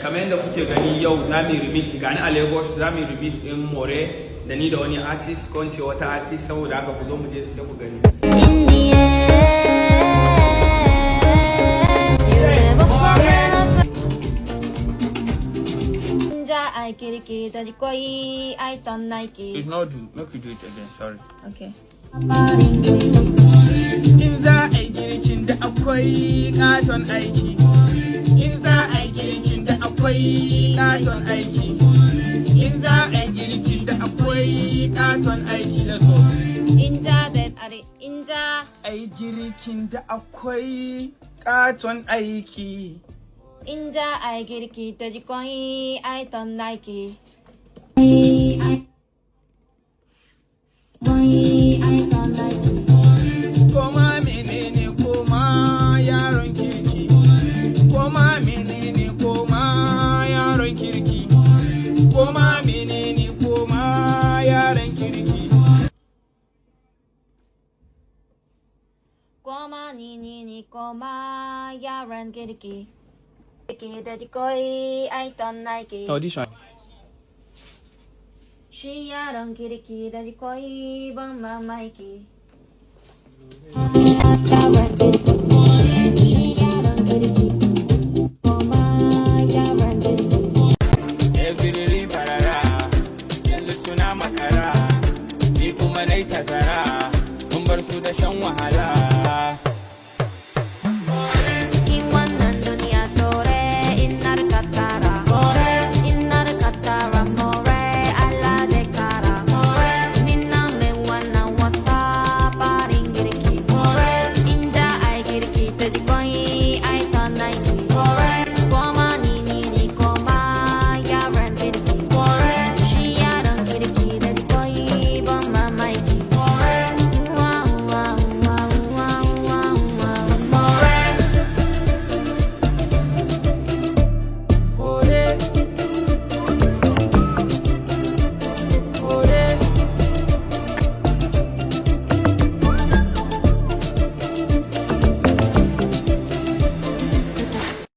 kamar yadda kuke gani yau za mu remix gani a Lagos za mu remix din More da ni da wani artist ko ce wata artist saboda haka ku zo mu je sai ku gani. It's not do. Make you do it again. Sorry. Okay. In za a yi girkin da akwai katon aiki. In za a yi girkin da akwai katon aiki. In za a yi girkin da akwai katon aiki da so. Inja that are inja. A yi girkin da akwai katon aiki. Inja I girki da jikoi I don't like it. Koma menene koma yaron kirki. Koma menene koma yaron kirki. Koma menene koma yaron kirki. Koma ni koma yaran girki. Girki da jikoi I don't like it. No, this one. Shi yaran girki da jikoi ban mamaki.